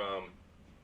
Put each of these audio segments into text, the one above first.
from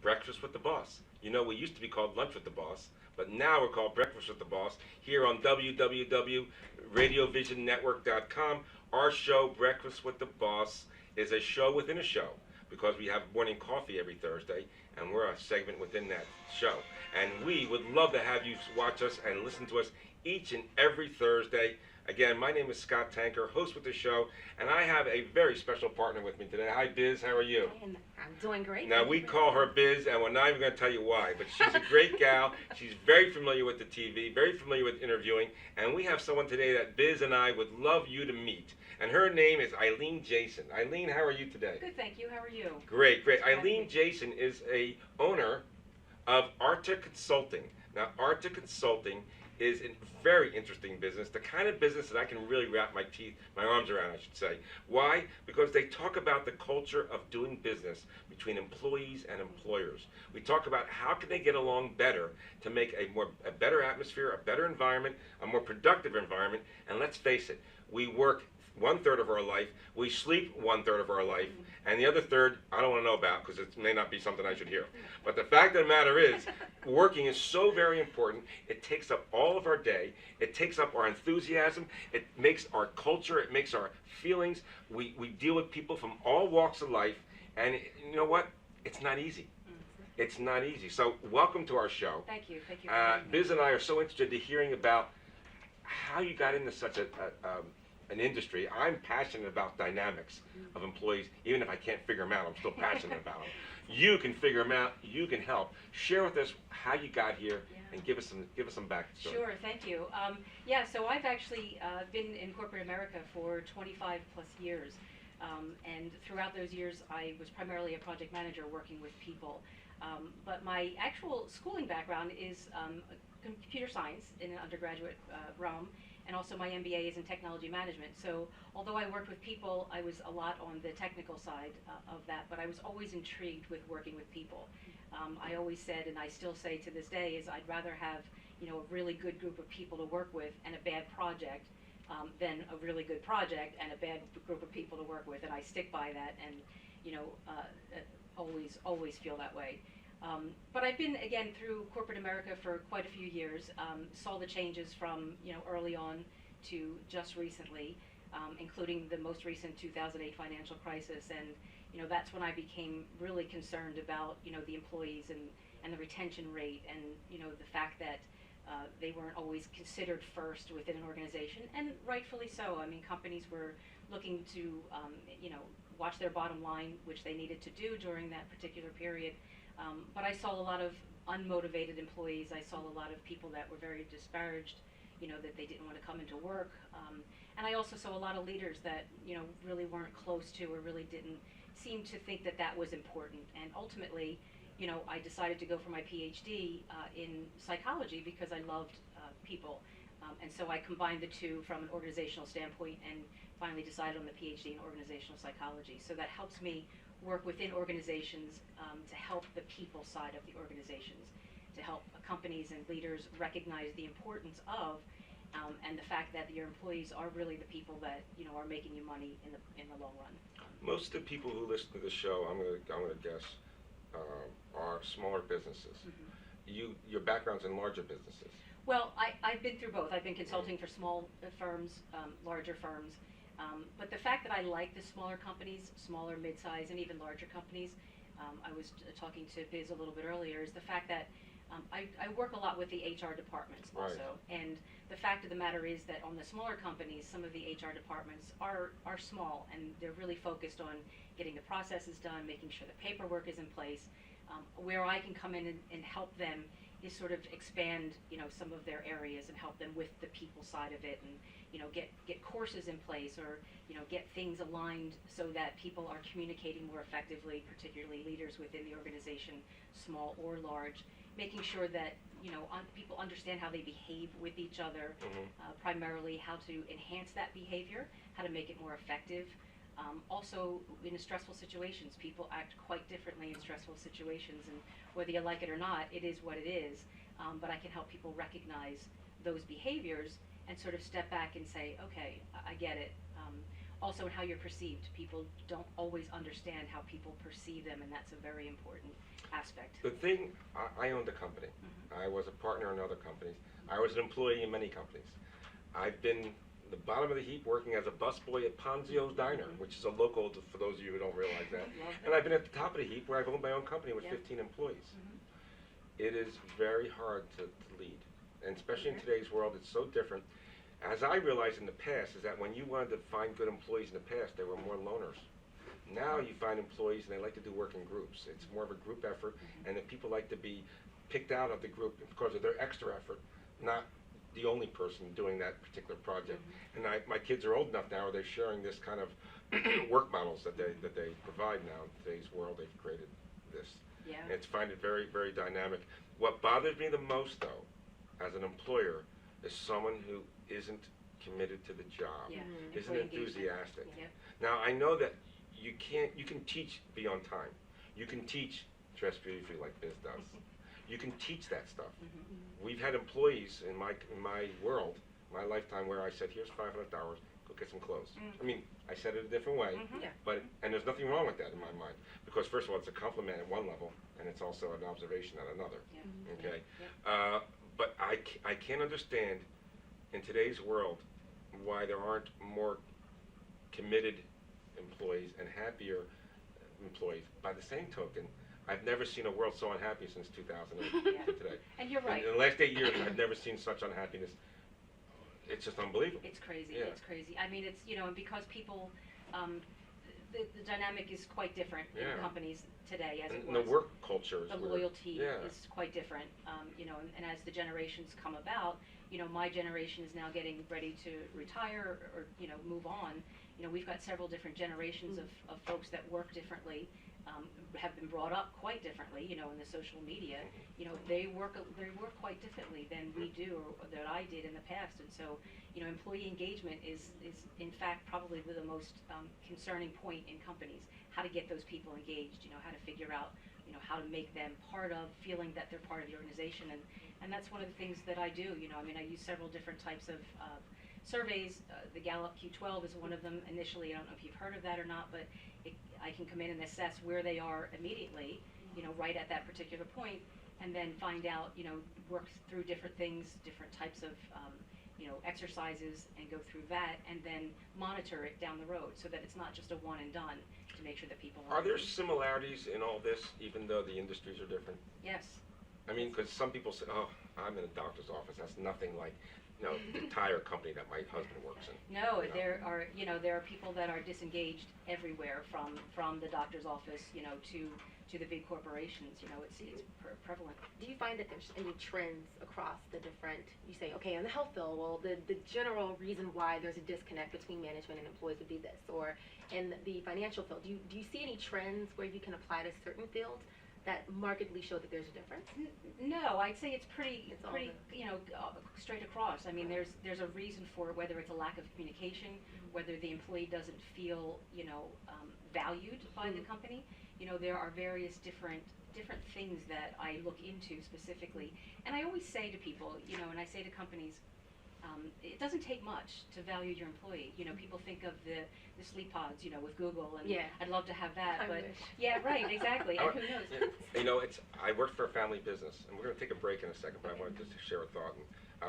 Breakfast with the Boss. You know, we used to be called Lunch with the Boss, but now we're called Breakfast with the Boss here on www.radiovisionnetwork.com. Our show, Breakfast with the Boss, is a show within a show because we have morning coffee every Thursday, and we're a segment within that show. And we would love to have you watch us and listen to us each and every Thursday. Again, my name is Scott Tanker, host with the show, and I have a very special partner with me today. Hi, Biz. How are you? I'm doing great. Now, we call her Biz, and we're not even going to tell you why, but she's a great gal. She's very familiar with the TV, very familiar with interviewing, and we have someone today that Biz and I would love you to meet. And her name is Eileen Jason. Eileen, how are you today? Good, thank you. How are you? Great, great. Eileen Jason is a owner of ARTA Consulting. Now, ARTA Consulting is a very interesting business, the kind of business that I can really wrap my arms around, I should say. Why? Because they talk about the culture of doing business between employees and employers. We talk about how can they get along better to make a better atmosphere, a better environment, a more productive environment. And let's face it, we work 1/3 of our life, we sleep 1/3 of our life, and the other third I don't want to know about because it may not be something I should hear. But the fact of the matter is, working is so very important. It takes up all of our day. It takes up our enthusiasm. It makes our culture. It makes our feelings. We deal with people from all walks of life, and you know what? It's not easy. It's not easy. So welcome to our show. Thank you. Thank you. Biz and I are so interested in hearing about how you got into such an industry. I'm passionate about dynamics of employees. Even if I can't figure them out, I'm still passionate about them. You can figure them out. You can help. Share with us how you got here and give us some backstory. Sure, thank you. So I've actually been in corporate America for 25 plus years, and throughout those years I was primarily a project manager working with people. But my actual schooling background is computer science in an undergraduate realm. And also my MBA is in technology management. So although I worked with people, I was a lot on the technical side of that, but I was always intrigued with working with people. I always said, and I still say to this day, is I'd rather have a really good group of people to work with and a bad project than a really good project and a bad group of people to work with. And I stick by that, and always feel that way. But I've been, again, through corporate America for quite a few years, saw the changes from, early on to just recently, including the most recent 2008 financial crisis. And, that's when I became really concerned about, the employees and the retention rate and, the fact that they weren't always considered first within an organization, and rightfully so. I mean, companies were looking to, watch their bottom line, which they needed to do during that particular period. But I saw a lot of unmotivated employees. I saw a lot of people that were very disparaged, that they didn't want to come into work. And I also saw a lot of leaders that, really weren't close to or really didn't seem to think that that was important. And ultimately, I decided to go for my PhD in psychology because I loved people. And so I combined the two from an organizational standpoint and finally decided on the PhD in organizational psychology. So that helps me work within organizations to help the people side of the organizations, to help companies and leaders recognize the importance of and the fact that your employees are really the people that are making you money in the long run. Most of the people who listen to the show, I'm gonna guess, are smaller businesses. Mm-hmm. Your background's in larger businesses. Well, I've been through both. I've been consulting for small firms, larger firms. But the fact that I like the smaller companies, smaller, mid-size, and even larger companies, I was talking to Biz a little bit earlier, is the fact that I work a lot with the HR departments also. Right. And the fact of the matter is that on the smaller companies, some of the HR departments are small, and they're really focused on getting the processes done, making sure the paperwork is in place. Where I can come in and help them is sort of expand, some of their areas and help them with the people side of it, and get courses in place, or get things aligned so that people are communicating more effectively, particularly leaders within the organization, small or large, making sure that people understand how they behave with each other, primarily how to enhance that behavior, how to make it more effective. Also, in stressful situations, people act quite differently in stressful situations, and whether you like it or not, it is what it is. But I can help people recognize those behaviors and sort of step back and say, okay, I get it. also in how you're perceived. People don't always understand how people perceive them, and that's a very important aspect. The thing, I owned a company. I was a partner in other companies. I was an employee in many companies. I've been the bottom of the heap working as a busboy at Ponzio's Diner, which is a local, for those of you who don't realize that. And I've been at the top of the heap where I've owned my own company with 15 employees. It is very hard to lead, and especially in today's world, it's so different. As I realized in the past, is that when you wanted to find good employees in the past, there were more loners. Now you find employees and they like to do work in groups. It's more of a group effort, and that people like to be picked out of the group because of their extra effort, not the only person doing that particular project. And my kids are old enough now where they're sharing this kind of work models that they provide now in today's world. They've created this. Yeah. And it's find it very, very dynamic. What bothers me the most, though, as an employer, is someone who isn't committed to the job, isn't enthusiastic. Now, I know that you can teach be on time. You can teach dress beautifully like Biz does. You can teach that stuff. We've had employees in my world, my lifetime, where I said, here's $500, go get some clothes. I mean, I said it a different way, and there's nothing wrong with that in my mind, because first of all, it's a compliment at one level, and it's also an observation at another. Okay, but I can't understand in today's world why there aren't more committed employees and happier employees. By the same token, I've never seen a world so unhappy since 2008 to today. And you're right. In the last 8 years, I've never seen such unhappiness. It's just unbelievable. It's crazy. It's crazy. I mean, it's, and because people, the dynamic is quite different in companies today as it was. And the work culture is the loyalty is quite different. And as the generations come about, my generation is now getting ready to retire or move on. We've got several different generations of folks that work differently. Have been brought up quite differently, in the social media. They work quite differently than we do, or that I did in the past. And so, employee engagement is in fact probably the most concerning point in companies. How to get those people engaged, how to figure out, how to make them part of, feeling that they're part of the organization. And that's one of the things that I do. I use several different types of surveys. The Gallup Q12 is one of them initially. I don't know if you've heard of that or not, but I can come in and assess where they are immediately, right at that particular point, and then find out, work through different things, different types of, exercises, and go through that, and then monitor it down the road so that it's not just a one and done, to make sure that people are there similarities in all this, even though the industries are different? Yes. I mean, because some people say, oh, I'm in a doctor's office. That's nothing like the tire company that my husband works in. No, there are people that are disengaged everywhere from the doctor's office, to the big corporations. It's prevalent. Do you find that there's any trends across the different, you say, okay, in the health field, well, the general reason why there's a disconnect between management and employees would be this, or in the financial field, do you see any trends where you can apply to certain fields that markedly show that there's a difference? No, I'd say it's pretty, straight across. I mean, there's a reason for it, whether it's a lack of communication, whether the employee doesn't feel, valued by the company. There are various different things that I look into specifically. And I always say to people, and I say to companies, it doesn't take much to value your employee. People think of the sleep pods, with Google, and I'd love to have that, but yeah, right, exactly. And who knows? I worked for a family business, and we're going to take a break in a second, but I wanted just to share a thought. And,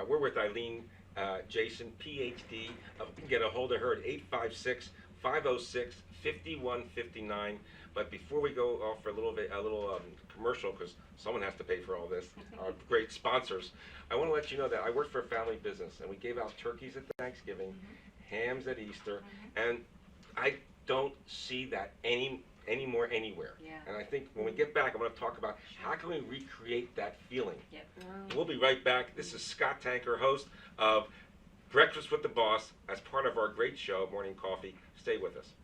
we're with Eileen Jason, PhD. You can get a hold of her at 856-506-5159. But before we go off for a little commercial, because someone has to pay for all this, our great sponsors, I want to let you know that I work for a family business, and we gave out turkeys at Thanksgiving, hams at Easter, and I don't see that anymore anywhere. And I think when we get back, I'm going to talk about how can we recreate that feeling. We'll be right back. This is Scott Tanker, host of Breakfast with the Boss, as part of our great show, Morning Coffee. Stay with us.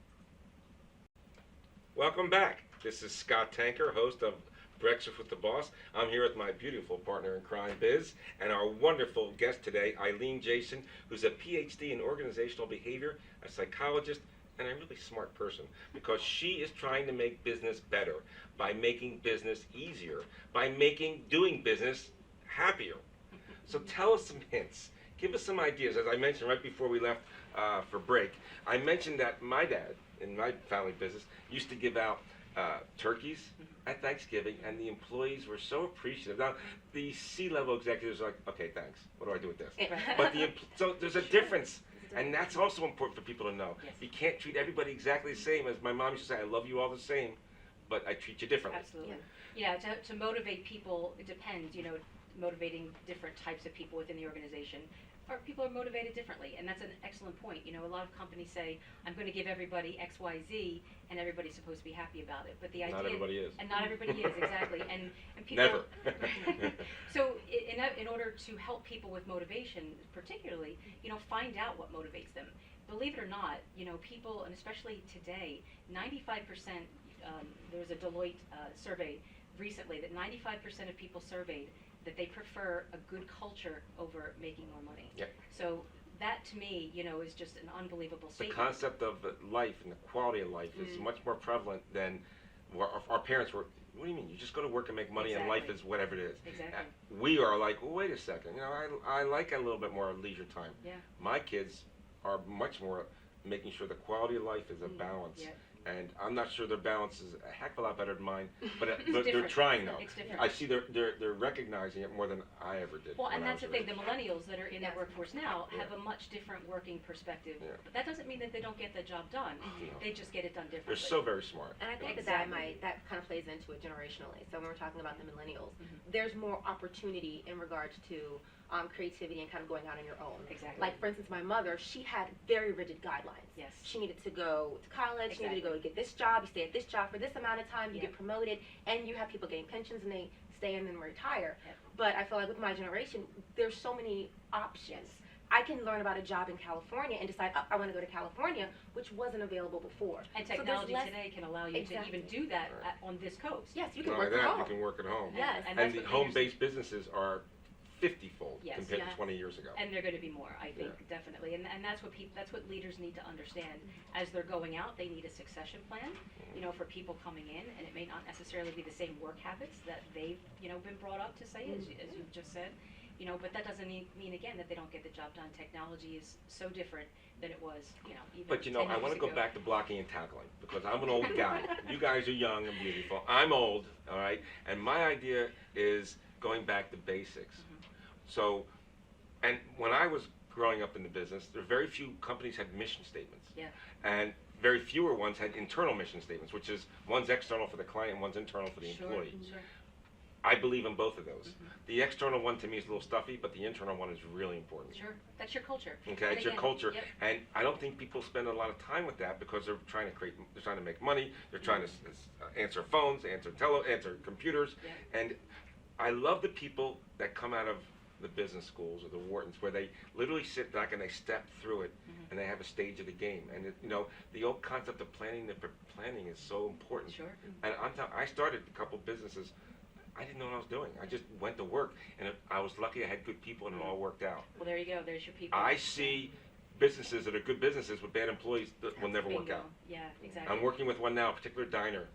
Welcome back. This is Scott Tanker, host of Breakfast with the Boss. I'm here with my beautiful partner in crime, Biz, and our wonderful guest today, Eileen Jason, who's a PhD in organizational behavior, a psychologist, and a really smart person, because she is trying to make business better by making business easier, by making doing business happier. So tell us some hints. Give us some ideas. As I mentioned right before we left for break, I mentioned that my dad, in my family business, used to give out turkeys at Thanksgiving, and the employees were so appreciative. Now, the C-level executives are like, okay, thanks. What do I do with this? But so there's a difference. And that's also important for people to know. Yes. You can't treat everybody exactly the same. As my mom used to say, I love you all the same, but I treat you differently. Absolutely. Yeah, to motivate people, it depends, motivating different types of people within the organization. Or people are motivated differently, and that's an excellent point. A lot of companies say, I'm going to give everybody X, Y, Z, and everybody's supposed to be happy about it. But the idea, not everybody is. And not everybody is, exactly. And people, Never. So in order to help people with motivation, particularly, find out what motivates them. Believe it or not, people, and especially today, 95%, there was a Deloitte survey recently that 95% of people surveyed that they prefer a good culture over making more money. Yep. So that to me, is just an unbelievable The statement. concept of life and the quality of life is much more prevalent than our parents were. What do you mean? You just go to work and make money, and life Exactly. is whatever it is. Exactly. We are like, well, wait a second. I like a little bit more leisure time. Yeah. My kids are much more making sure the quality of life is a balance. Yeah. And I'm not sure their balance is a heck of a lot better than mine, but they're different. trying though. It's different. I see they're recognizing it more than I ever did. Well, when and I that's the was thing, the millennials that are in the Yes. workforce now Yeah. have a much different working perspective. Yeah. But that doesn't mean that they don't get the job done. No. They just get it done They're differently. so very smart. And I think Exactly. that kind of plays into it generationally. So when we're talking about the millennials, Mhm. there's more opportunity in regards to creativity and kind of going out on your own. Exactly. Like, for instance, my mother, she had very rigid guidelines. Yes. She needed to go to college, she needed to Exactly. go get this job, you stay at this job for this amount of time, you Yeah. get promoted, and you have people getting pensions and they stay and then retire. Yep. But I feel like with my generation, there's so many options. I can learn about a job in California and decide, oh, I want to go to California, which wasn't available before. And So there's technology less- today can allow you Exactly. to even do that Right. on this coast. Yes, you can Not work only from that, home. you can work at home. Yes. And And that's the what home-based businesses are 50-fold Yes. compared Yeah. to 20 years ago. And they're going to be more, I think, definitely. And that's what leaders need to understand. As they're going out, they need a succession plan, for people coming in, and it may not necessarily be the same work habits that they've, been brought up to say, as you've just said. But that doesn't mean again that they don't get the job done. Technology is so different than it was, even But 10 I years want to go ago. back to blocking and tackling because I'm an old guy. You guys are young and beautiful. I'm old, all right? And my idea is going back to basics. So, and when I was growing up in the business, there were very few companies had mission statements. Yeah. And very fewer ones had internal mission statements, which is one's external for the client, one's internal for the employee. Sure. I believe in both of those. The external one to me is a little stuffy, but the internal one is really important. Sure. That's your culture. Okay, And it's your again, culture, yep. and I don't think people spend a lot of time with that because they're trying to make money. They're trying to answer phones, answer computers, Yep. and I love the people that come out of the business schools or the Whartons where they literally sit back and they step through it and they have a stage of the game. And the old concept of planning is so important. Sure. And I started a couple businesses. I didn't know what I was doing. I just went to work, and I was lucky I had good people, and it all worked out. Well, there you go. There's your people. I see businesses that are good businesses with bad employees that will never work Bingo. out. Yeah, exactly. I'm working with one now, a particular diner,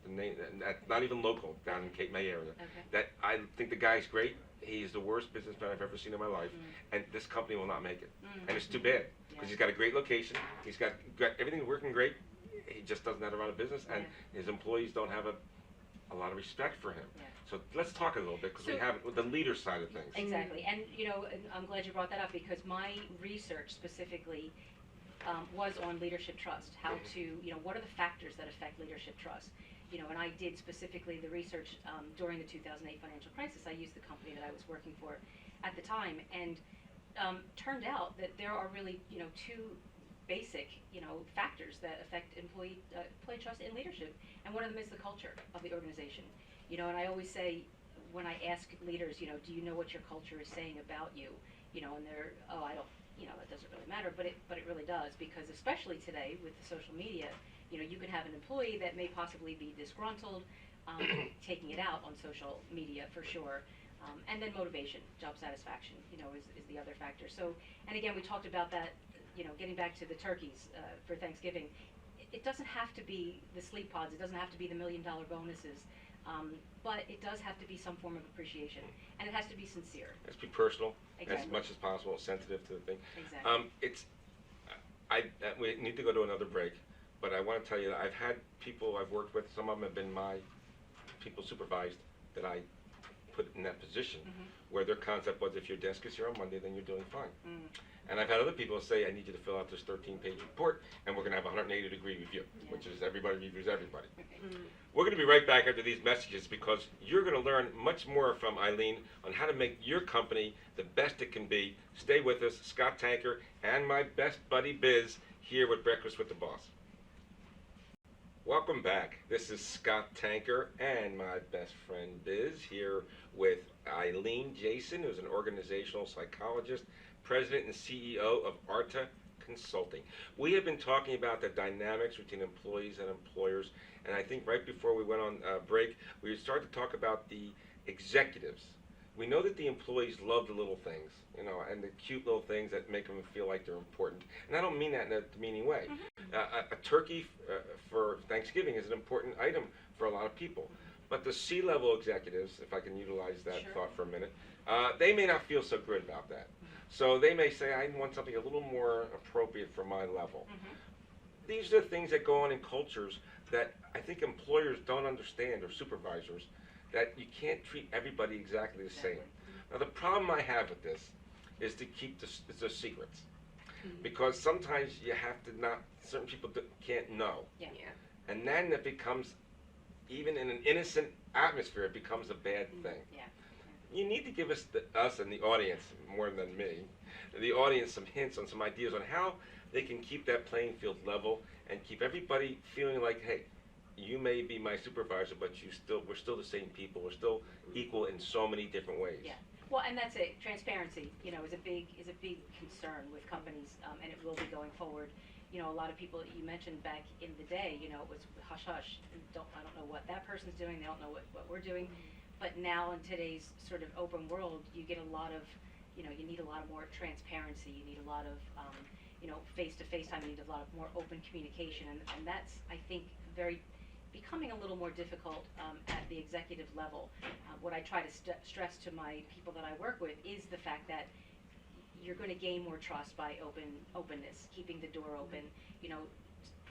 not even local, down in Cape May area. Okay. That I think the guy's great. He's the worst businessman I've ever seen in my life, and this company will not make it. And it's too bad because Yeah. he's got a great location. He's got everything working great. He just doesn't know how to run a business, and his employees don't have a lot of respect for him. Yeah. So let's talk a little bit because we So- have the leader side of things. Exactly, and and I'm glad you brought that up because my research specifically was on leadership trust. How to, what are the factors that affect leadership trust? And I did specifically the research during the 2008 financial crisis. I used the company that I was working for at the time, and turned out that there are really, two basic, factors that affect employee trust in leadership, and one of them is the culture of the organization. And I always say, when I ask leaders, do you know what your culture is saying about you? And they're, oh, I don't, that doesn't really matter, but it really does, because especially today with the social media, you can have an employee that may possibly be disgruntled, taking it out on social media for sure. And then motivation, job satisfaction, is the other factor. So, and again, we talked about that, getting back to the turkeys for Thanksgiving. It doesn't have to be the sleep pods. It doesn't have to be the $1 million bonuses. But it does have to be some form of appreciation, and it has to be sincere. Let's be personal as Exactly. much as possible, sensitive to the thing. Exactly. we need to go to another break, but I want to tell you that I've had people I've worked with, some of them have been my people supervised that I put in that position, where their concept was if your desk is here on Monday, then you're doing fine. And I've had other people say, I need you to fill out this 13-page report, and we're going to have a 180-degree review, which is everybody reviews everybody. We're going to be right back after these messages because you're going to learn much more from Eileen on how to make your company the best it can be. Stay with us, Scott Tanker and my best buddy Biz here with Breakfast with the Boss. Welcome back. This is Scott Tanker and my best friend Biz here with Eileen Jason, who's an organizational psychologist, president and CEO of ARTA Consulting. We have been talking about the dynamics between employees and employers, and I think right before we went on break, we started to talk about the executives. We know that the employees love the little things, you know, and the cute little things that make them feel like they're important. And I don't mean that in a demeaning way. A turkey for Thanksgiving is an important item for a lot of people. But the C-level executives, if I can utilize that thought for a minute, they may not feel so good about that. So they may say, I want something a little more appropriate for my level. These are things that go on in cultures that I think employers don't understand, or supervisors, that you can't treat everybody exactly the same. Now the problem I have with this is to keep the secrets. Because sometimes you have to not, certain people can't know. And then it becomes, even in an innocent atmosphere, it becomes a bad thing. You need to give us and the audience, more than me, the audience some hints on some ideas on how they can keep that playing field level and keep everybody feeling like, hey, you may be my supervisor, but we're still the same people. We're still equal in so many different ways. Well, and that's it. Transparency, you know, is a big concern with companies, and it will be going forward. You know, a lot of people you mentioned back in the day, you know, it was hush hush. I don't know what that person's doing. They don't know what we're doing. But now in today's sort of open world, you get a lot of, you know, you need a lot more transparency. You need a lot of, you know, face-to-face time. You need a lot of more open communication, and that's, I think, becoming a little more difficult at the executive level. What I try to stress to my people that I work with is the fact that you're going to gain more trust by openness, keeping the door open. You know,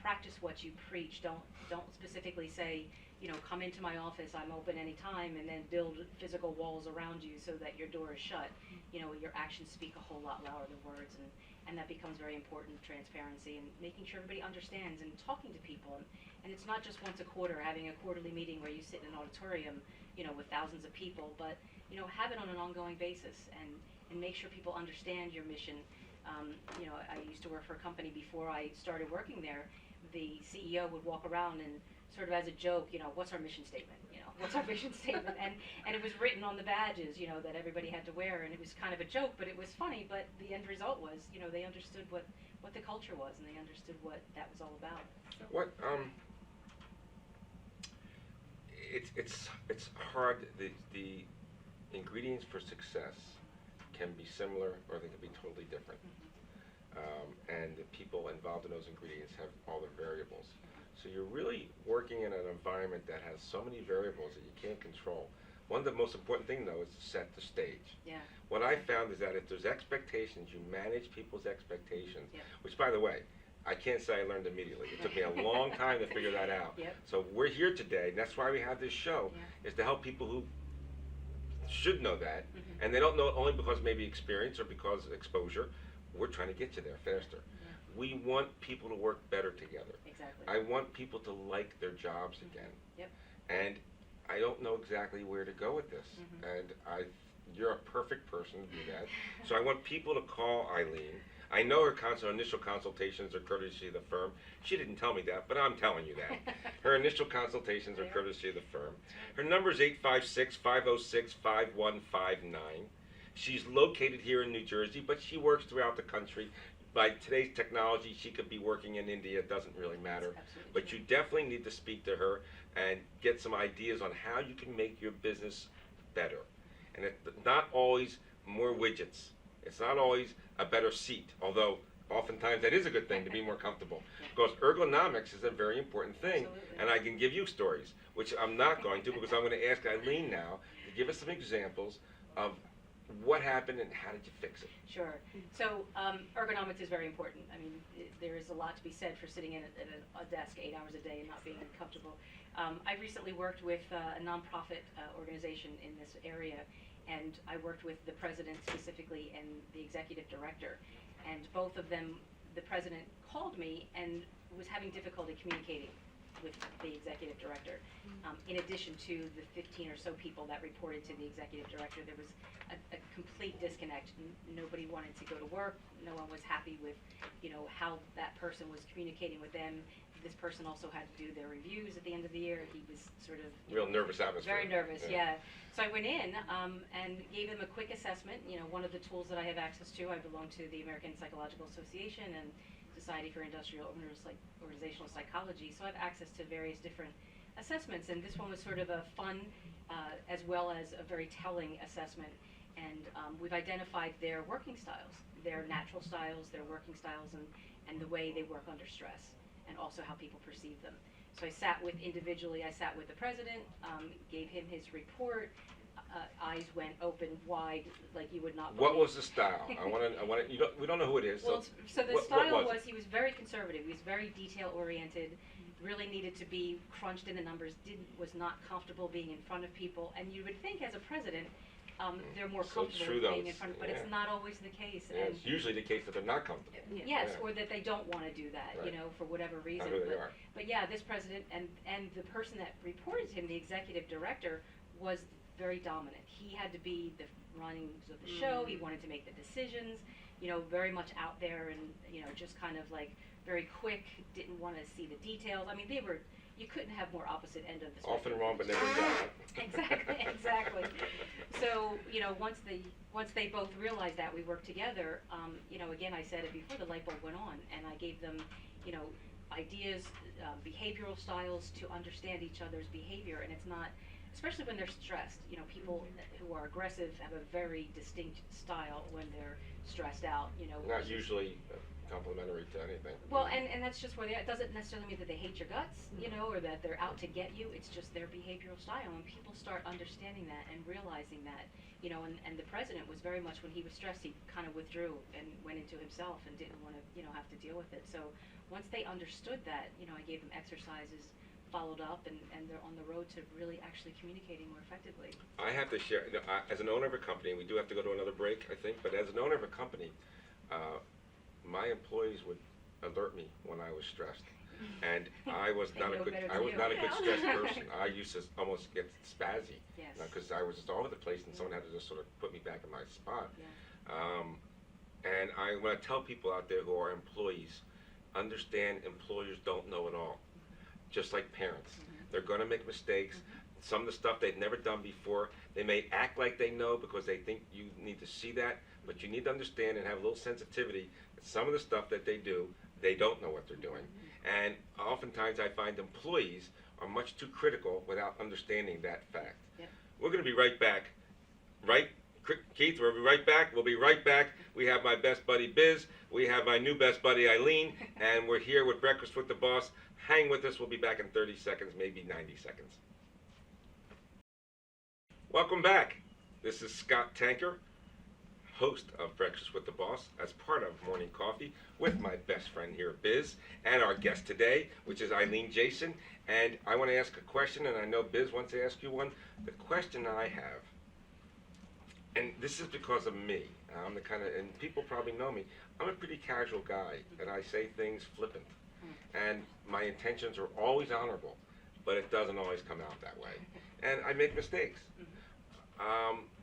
practice what you preach. Don't specifically say, you know, come into my office, I'm open anytime, and then build physical walls around you so that your door is shut. You know, your actions speak a whole lot louder than words, and that becomes very important, transparency, and making sure everybody understands and talking to people. And it's not just once a quarter, having a quarterly meeting where you sit in an auditorium, you know, with thousands of people, but, you know, have it on an ongoing basis and make sure people understand your mission. You know, I used to work for a company before I started working there. The CEO would walk around and sort of as a joke, you know, what's our mission statement? You know, what's our mission statement? And it was written on the badges, you know, that everybody had to wear, and it was kind of a joke, but it was funny. But the end result was, you know, they understood what the culture was, and they understood what that was all about. So. What it's hard. The ingredients for success can be similar, or they can be totally different. And the people involved in those ingredients have all the variables. So you're really working in an environment that has so many variables that you can't control. One of the most important things, though, is to set the stage. What I found is that if there's expectations, you manage people's expectations, which, by the way, I can't say I learned immediately. It took me a long time to figure that out. So we're here today, and that's why we have this show, is to help people who should know that, and they don't know it only because maybe experience or because exposure. We're trying to get you there faster. We want people to work better together. I want people to like their jobs again. And I don't know exactly where to go with this. And you're a perfect person to do that. So I want people to call Eileen. I know her initial consultations are courtesy of the firm. She didn't tell me that, but I'm telling you that. Her initial consultations are courtesy of the firm. Her number is 856-506-5159. She's located here in New Jersey, but she works throughout the country. By today's technology, she could be working in India. It doesn't really matter. But you definitely need to speak to her and get some ideas on how you can make your business better. And it's not always more widgets. It's not always a better seat, although oftentimes that is a good thing to be more comfortable. Because ergonomics is a very important thing, and I can give you stories, which I'm not going to because I'm going to ask Eileen now to give us some examples of what happened and how did you fix it? Sure. So ergonomics is very important. I mean, there is a lot to be said for sitting at a desk 8 hours a day and not being comfortable. I recently worked with a nonprofit organization in this area, and I worked with the president specifically and the executive director. And both of them, the president called me and was having difficulty communicating with the executive director. In addition to the 15 or so people that reported to the executive director, there was a complete disconnect. Nobody wanted to go to work. No one was happy with, how that person was communicating with them. This person also had to do their reviews at the end of the year. He was sort of Real nervous atmosphere. very nervous, yeah. So I went in and gave him a quick assessment. One of the tools that I have access to, I belong to the American Psychological Association and Society for Industrial Organizational Psychology, so I have access to various different assessments, and this one was sort of a fun as well as a very telling assessment. And we've identified their working styles, their natural styles, their working styles, and the way they work under stress, and also how people perceive them. So I sat with the president, gave him his report. Eyes went open wide, like you would not believe. What was the style? We don't know who it is. Well, so the what style was was he was very conservative. He was very detail oriented. Really needed to be crunched in the numbers. Was not comfortable being in front of people. And you would think, as a president, they're more So comfortable being in front, but it's not always the case. Yeah, And it's usually the case that they're not comfortable. yes, Yeah. or that they don't want to do that, Right. for whatever reason. Not who they are. But yeah, this president and the person that reported to him, the executive director, was very dominant. He had to be the runnings of the show. He wanted to make the decisions, very much out there and, just kind of like very quick, didn't want to see the details. I mean, you couldn't have more opposite end of the spectrum. Often wrong, but never right. Exactly. So, once they both realized that, we worked together, again, I said it before, the light bulb went on, and I gave them, ideas, behavioral styles to understand each other's behavior, and it's not, especially when they're stressed. People who are aggressive have a very distinct style when they're stressed out, Not usually complimentary to anything. Well, and that's just where it doesn't necessarily mean that they hate your guts, or that they're out to get you. It's just their behavioral style, and people start understanding that and realizing that, and the president was very much, when he was stressed, he kind of withdrew and went into himself and didn't want to, have to deal with it. So once they understood that, I gave them exercises, followed up, and they're on the road to really actually communicating more effectively. I have to share, as an owner of a company, we do have to go to another break, I think, but as an owner of a company, my employees would alert me when I was stressed, and I was not a good stressed person. I used to almost get spazzy, because I was just all over the place, and someone had to just sort of put me back in my spot. And when I tell people out there who are employees, understand employers don't know it all. Just like parents, they're going to make mistakes. Some of the stuff they've never done before, they may act like they know because they think you need to see that, but you need to understand and have a little sensitivity that some of the stuff that they do, they don't know what they're doing. And oftentimes I find employees are much too critical without understanding that fact. We're going to be right back. Right, Keith, we'll be right back. We'll be right back. We have my best buddy Biz. We have my new best buddy Eileen, and we're here with Breakfast with the Boss. Hang with us. We'll be back in 30 seconds, maybe 90 seconds. Welcome back. This is Scott Tanker, host of Breakfast with the Boss, as part of Morning Coffee, with my best friend here, Biz, and our guest today, which is Eileen Jason. And I want to ask a question, and I know Biz wants to ask you one. The question I have, and this is because of me, I'm the kind of, and people probably know me, I'm a pretty casual guy, and I say things flippant. And my intentions are always honorable, but it doesn't always come out that way. And I make mistakes.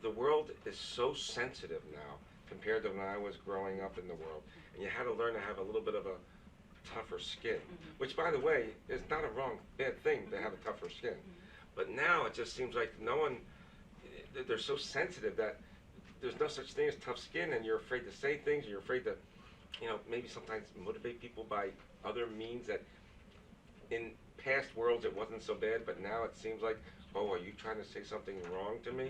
The world is so sensitive now compared to when I was growing up in the world. And you had to learn to have a little bit of a tougher skin, which, by the way, is not a bad thing to have a tougher skin. But now it just seems like they're so sensitive that there's no such thing as tough skin, and you're afraid to say things, you're afraid to, maybe sometimes motivate people by other means that in past worlds it wasn't so bad, but now it seems like, oh, are you trying to say something wrong to me?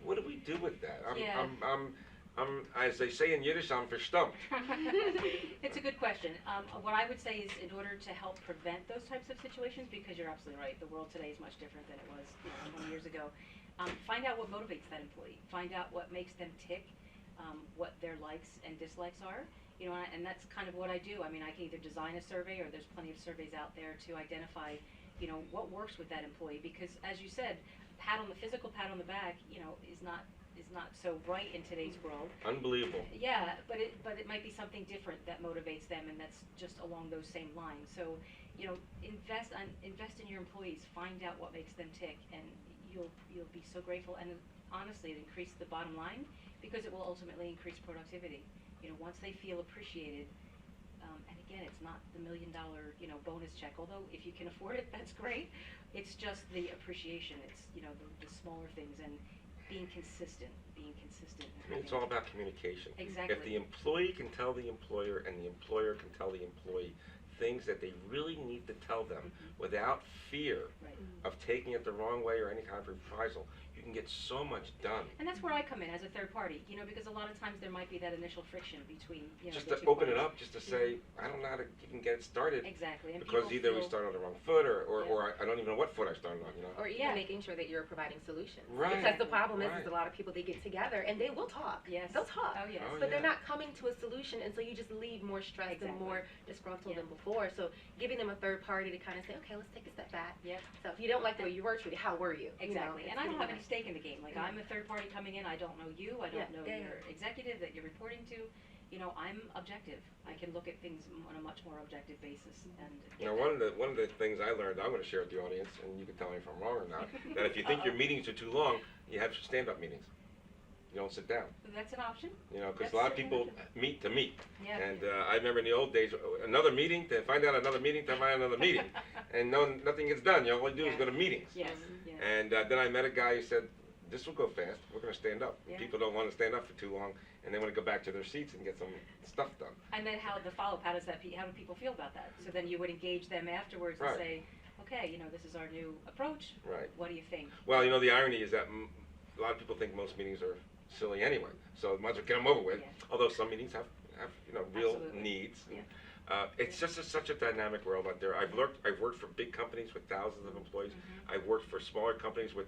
What do we do with that? I'm, as they say in Yiddish, I'm verstumpt. It's a good question. What I would say is, in order to help prevent those types of situations, because you're absolutely right, the world today is much different than it was 20 years ago. Find out what motivates that employee. Find out what makes them tick, what their likes and dislikes are. And that's kind of what I do. I mean, I can either design a survey, or there's plenty of surveys out there to identify, what works with that employee. Because as you said, physical pat on the back, is not so bright in today's world. Unbelievable. Yeah, but it might be something different that motivates them, and that's just along those same lines. So, invest in your employees. Find out what makes them tick, and you'll be so grateful. And honestly, it increases the bottom line, because it will ultimately increase productivity. Once they feel appreciated, and again, it's not the $1 million, bonus check. Although if you can afford it, that's great. It's just the appreciation. It's, the smaller things, and being consistent. It's all about communication. Exactly. If the employee can tell the employer, and the employer can tell the employee things that they really need to tell them without fear of taking it the wrong way or any kind of reprisal, you can get so much done. And that's where I come in as a third party, because a lot of times there might be that initial friction between, just the to two open it parties. up, just to say, I don't know how to even get it started. Exactly. And Because people either we feel- start on the wrong foot, or I don't even know what foot I started on, Or even making sure that you're providing solutions. Right. Because the problem is Right. a lot of people, they get together and they will talk. Yes. They'll talk. Oh, yes. Oh, But they're yeah. not coming to a solution, and so you just leave more stressed and Exactly. more disgruntled Yeah. than before. So giving them a third party to kind of say, okay, let's take a step back. Yep. So if you don't like the way you were treated, how were you? Exactly. It's And I don't getting have any that. stake in the game. Like, I'm a third party coming in. I don't know you. I don't know Yeah. your executive that you're reporting to. I'm objective. I can look at things on a much more objective basis. And One of the things I learned, I'm going to share with the audience, and you can tell me if I'm wrong or not, that if you think your meetings are too long, you have stand-up meetings. You don't sit down. that's an option. Because That's a lot of certainly people meet to meet. Yeah. And I remember in the old days, another meeting to find out another meeting to find out another meeting, and nothing gets done. All you do is go to meetings. Yes. Yeah. And then I met a guy who said, "This will go fast. We're going to stand up." Yeah. People don't want to stand up for too long, and they want to go back to their seats and get some stuff done. And then how the follow-up, how do people feel about that? So then you would engage them afterwards Right. and say, okay, this is our new approach. Right. What do you think? Well, the irony is that a lot of people think most meetings are silly anyway, so might as well get them over with. Yeah. Although some meetings have real Absolutely. needs. Yeah. It's just such a dynamic world out there. I've worked for big companies with thousands of employees. Mm-hmm. I've worked for smaller companies with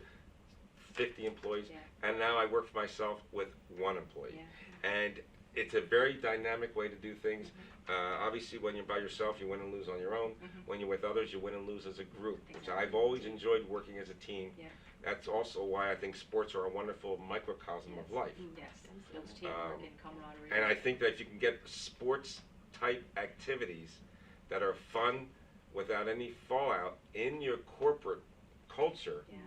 50 employees, Yeah. and now I work for myself with one employee. Yeah. And it's a very dynamic way to do things. Mm-hmm. Obviously, when you're by yourself, you win and lose on your own. Mhm. When you're with others, you win and lose as a group, which Exactly. I've always enjoyed working as a team. Yeah. That's also why I think sports are a wonderful microcosm of life. Yes. Builds teamwork Um, and camaraderie. And I think that if you can get sports-type activities that are fun without any fallout in your corporate culture, Yeah.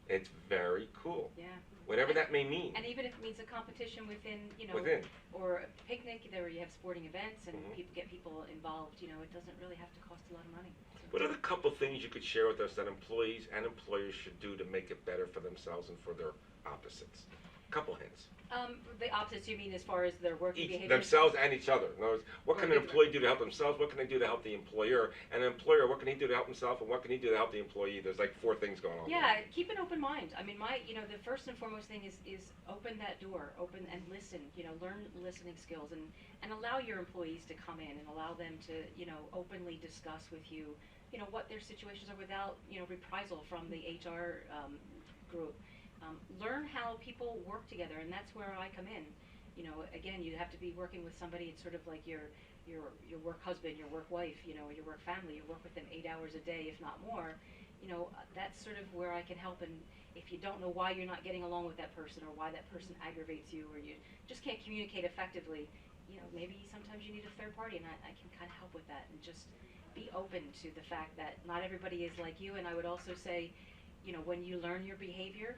it's very cool. Yeah. Whatever that may mean. And even if it means a competition within, Within. or a picnic, where you have sporting events and Mhm. get people involved, it doesn't really have to cost a lot of money. So- What are the couple things you could share with us that employees and employers should do to make it better for themselves and for their opposites? Couple hints. The opposites, you mean, as far as their working behavior? Themselves and each other. In other words, what Or can an different. employee do to help themselves? What can they do to help the employer? And an employer, what can he do to help himself? And what can he do to help the employee? There's like 4 things going on. Yeah, keep an open mind. I mean, the first and foremost thing is open that door, open and listen, learn listening skills, and allow your employees to come in and allow them to, openly discuss with you, what their situations are without, reprisal from the HR group. Learn how people work together, and that's where I come in. Again, you have to be working with somebody. It's sort of like your work husband, your work wife, your work family. You work with them 8 hours a day, if not more. That's sort of where I can help. And if you don't know why you're not getting along with that person, or why that person aggravates you, or you just can't communicate effectively, maybe sometimes you need a third party, and I can kind of help with that. And just be open to the fact that not everybody is like you. And I would also say, when you learn your behavior,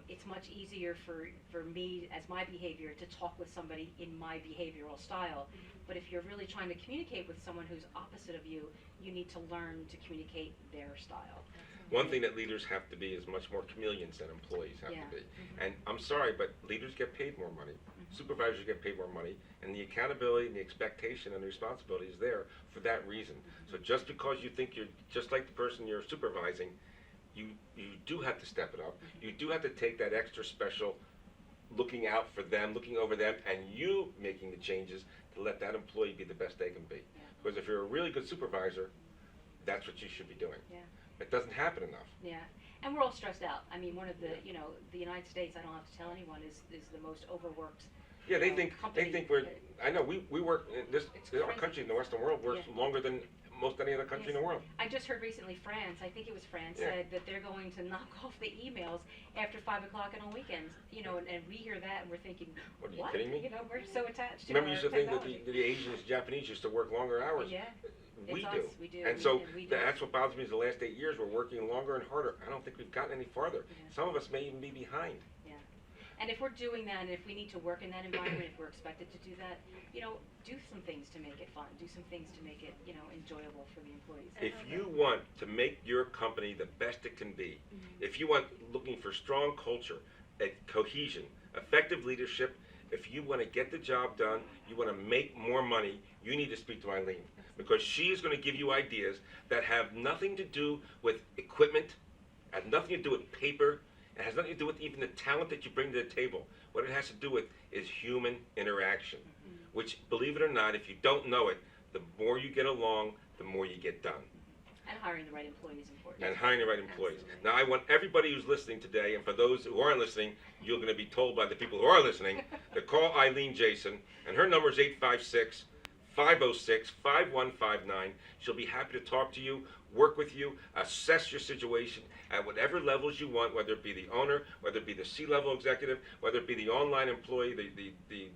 it's much easier for me as my behavior to talk with somebody in my behavioral style. But if you're really trying to communicate with someone who's opposite of you, you need to learn to communicate their style. One thing that leaders have to be is much more chameleons than employees have Yeah. to be. And I'm sorry, but leaders get paid more money. Supervisors get paid more money. And the accountability and the expectation and the responsibility is there for that reason. So just because you think you're just like the person you're supervising, you do have to step it up. You do have to take that extra special looking out for them, looking over them, and you making the changes to let that employee be the best they can be. Yeah. Because if you're a really good supervisor, that's what you should be doing. Yeah. It doesn't happen enough. Yeah, And we're all stressed out. I mean, one of the, the United States, I don't have to tell anyone, is the most overworked. Yeah, they you know, think company. we're. I know we work in this. It's Our crazy. country in the Western world works Yeah. longer than most any other country in the world. I just heard recently France, I think it was France, Yeah. said that they're going to knock off the emails after 5 o'clock and on weekends. And we hear that and we're thinking, What, are you kidding me? We're so attached to Remember, our you used to think that technology. the Asians, Japanese used to work longer hours. Yeah. We It's do. us, we do, And we- so and we do. that's what bothers me is the last 8 years we're working longer and harder. I don't think we've gotten any farther. Yeah. Some of us may even be behind. Yeah. And if we're doing that, and if we need to work in that environment, if we're expected to do that, do some things to make it fun. Do some things to make it, enjoyable for the employees. If you want to make your company the best it can be, if you want looking for strong culture, cohesion, effective leadership, if you want to get the job done, you want to make more money, you need to speak to Eileen, because she is going to give you ideas that have nothing to do with equipment, have nothing to do with paper, it has nothing to do with even the talent that you bring to the table. What it has to do with is human interaction, which, believe it or not, if you don't know it, the more you get along, the more you get done. And hiring the right employees is important. And hiring the right employees. Absolutely. Now, I want everybody who's listening today, and for those who aren't listening, you're going to be told by the people who are listening, to call Eileen Jason, and her number is 856-506-5159. She'll be happy to talk to you, work with you, assess your situation at whatever levels you want, whether it be the owner, whether it be the C-level executive, whether it be the online employee, the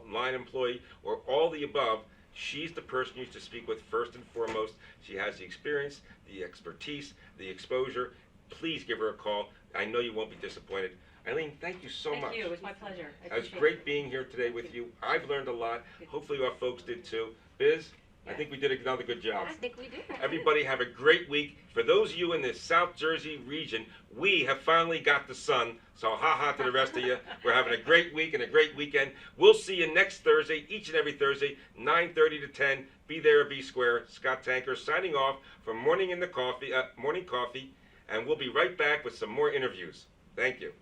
line employee, or all the above. She's the person you used to speak with first and foremost. She has the experience, the expertise, the exposure. Please give her a call. I know you won't be disappointed. Eileen, thank you so much. Thank you. It was my pleasure. I It was appreciate great it. being here today with you. I've learned a lot. Good. Hopefully our folks did too. Biz, I Yeah. think we did another good job. I think we do. Everybody have a great week. For those of you in the South Jersey region, we have finally got the sun. So ha-ha to the rest of you. We're having a great week and a great weekend. We'll see you next Thursday, each and every Thursday, 9:30 to 10. Be there or be square. Scott Tanker signing off for Morning Coffee, and we'll be right back with some more interviews. Thank you.